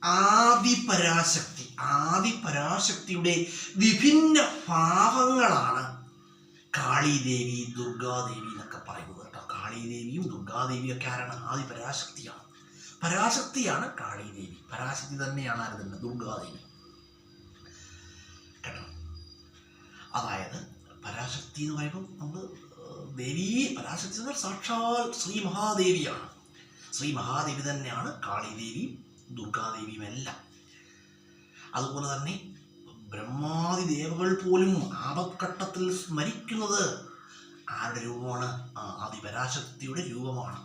ആദിപരാശക്തിയുടെ വിഭിന്ന ഭാവങ്ങളാണ് കാളീദേവി, ദുർഗാദേവി എന്നൊക്കെ പറയുന്നത് കേട്ടോ. കാളീദേവിയും ദുർഗാദേവിയും ഒക്കെ ആരാണ്? ആദിപരാശക്തിയാണ്. പരാശക്തിയാണ് കാളീദേവി. പരാശക്തി തന്നെയാണ് ആര് തന്നെ? ദുർഗാദേവി കേട്ടോ. അതായത് പരാശക്തി എന്ന് പറയുമ്പോൾ നമ്മൾ ദേവി, പരാശക്തി എന്ന് സാക്ഷാൽ ശ്രീ മഹാദേവിയാണ്. ശ്രീ മഹാദേവി തന്നെയാണ് കാളീദേവി, ദുർഗാദേവിയും എല്ലാം. അതുപോലെ തന്നെ ബ്രഹ്മാദി ദേവകൾ പോലും ആപത്ഘട്ടത്തിൽ സ്മരിക്കുന്നത് ആരുടെ രൂപമാണ്? ആദിപരാശക്തിയുടെ രൂപമാണ്.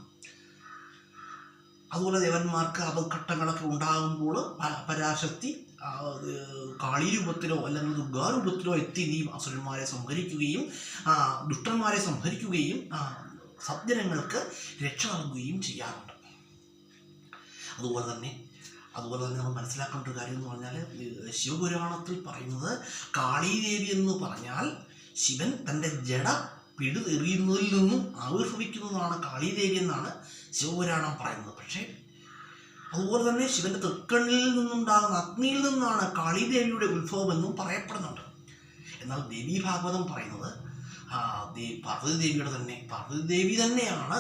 അതുപോലെ ദേവന്മാർക്ക് ആപത്ഘട്ടങ്ങളൊക്കെ ഉണ്ടാകുമ്പോൾ പരാശക്തി കാളീരൂപത്തിലോ അല്ലെങ്കിൽ ദുർഗാരൂപത്തിലോ എത്തി ഈ അസുരന്മാരെ സംഹരിക്കുകയും ദുഷ്ടന്മാരെ സംഹരിക്കുകയും സജ്ജനങ്ങൾക്ക് രക്ഷ നൽകുകയും ചെയ്യാറുണ്ട്. അതുപോലെ തന്നെ നമ്മൾ മനസ്സിലാക്കേണ്ട ഒരു കാര്യം എന്ന് പറഞ്ഞാൽ, ശിവപുരാണത്തിൽ പറയുന്നത് കാളീദേവി എന്ന് പറഞ്ഞാൽ ശിവൻ തൻ്റെ ജട പിടിതെറിയുന്നതിൽ നിന്നും ആവിർഭവിക്കുന്നതാണ് കാളീദേവി എന്നാണ് ശിവപുരാണം പറയുന്നത്. പക്ഷേ അതുപോലെ തന്നെ ശിവന്റെ തൃക്കണ്ണിൽ നിന്നുണ്ടാകുന്ന അഗ്നിയിൽ നിന്നാണ് കാളീദേവിയുടെ ഉത്ഭവം എന്നും പറയപ്പെടുന്നുണ്ട്. എന്നാൽ ദേവീ ഭാഗവതം പറയുന്നത് പാർവതി തന്നെയാണ്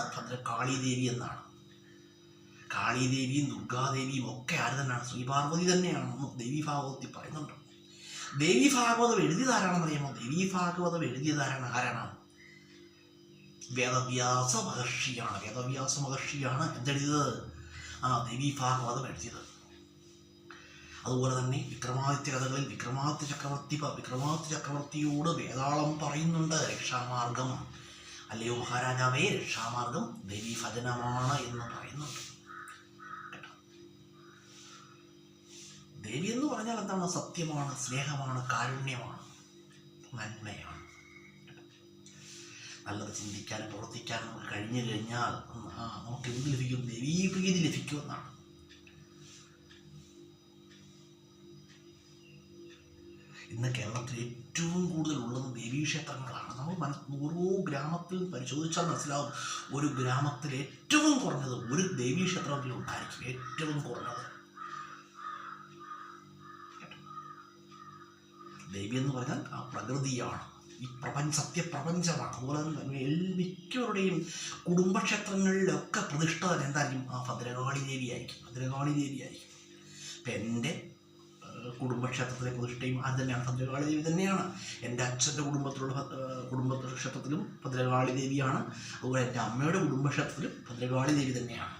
കാളീദേവി എന്നാണ്. കാളീദേവിയും ദുർഗാദേവിയും ഒക്കെ ആര് തന്നെയാണ്? ശ്രീപാർവതി തന്നെയാണെന്ന് ദേവീ ഭാഗവതത്തിൽ പറയുന്നുണ്ട്. ദേവീ ഭാഗവതം എഴുതിയതാരാണെന്ന് അറിയാമോ? ദേവീ ഭാഗവതം എഴുതിയതാരാണ്? വേദവ്യാസ മഹർഷിയാണ് എന്തെഴുതിയത്? ദേവീ ഭാഗവതം എഴുതിയത്. അതുപോലെ തന്നെ വിക്രമാദിത്യ കഥകളിൽ വിക്രമാദിത്യ ചക്രവർത്തിയോട് വേതാളം പറയുന്നുണ്ട്, രക്ഷാമാർഗം, അല്ലയോ മഹാരാജാവേ, രക്ഷാമാർഗം ദേവീ ഭജനമാണ് എന്ന് പറയുന്നുണ്ട്. ദേവി എന്ന് പറഞ്ഞാൽ എന്താണ്? സത്യമാണ്, സ്നേഹമാണ്, കാരുണ്യമാണ്, നന്മയാണ്. നല്ലത് ചിന്തിക്കാനും പ്രവർത്തിക്കാനും നമുക്ക് കഴിഞ്ഞു കഴിഞ്ഞാൽ നമുക്ക് എന്ത് ലഭിക്കും? ദേവീ പ്രീതി ലഭിക്കുമെന്നാണ്. ഇന്ന് കേരളത്തിൽ ഏറ്റവും കൂടുതൽ ഉള്ളത് ദേവീക്ഷേത്രങ്ങളാണ്. നമ്മൾ ഓരോ ഗ്രാമത്തിൽ പരിശോധിച്ചാൽ മനസ്സിലാവും, ഒരു ഗ്രാമത്തിൽ ഏറ്റവും കുറഞ്ഞത് ഒരു ദേവീക്ഷേത്രത്തിൽ ഉണ്ടായിരിക്കും. ഏറ്റവും കുറഞ്ഞത്. ദേവി എന്ന് പറഞ്ഞാൽ പ്രകൃതിയാണ്, ഈ സത്യപ്രപഞ്ചമാണ്. അതുപോലെ തന്നെ മിക്കവരുടെയും കുടുംബക്ഷേത്രങ്ങളിലൊക്കെ പ്രതിഷ്ഠ എന്തായിരിക്കും? ഭദ്രകാളി ദേവിയായിരിക്കും. ഇപ്പം എൻ്റെ കുടുംബക്ഷേത്രത്തിലെ പ്രതിഷ്ഠയും അത് തന്നെയാണ്, ഭദ്രകാളി ദേവി തന്നെയാണ്. എൻ്റെ അച്ഛൻ്റെ കുടുംബക്ഷേത്രത്തിലും ഭദ്രകാളി ദേവിയാണ്. അതുപോലെ എൻ്റെ അമ്മയുടെ കുടുംബക്ഷേത്രത്തിലും ഭദ്രകാളി ദേവി തന്നെയാണ്.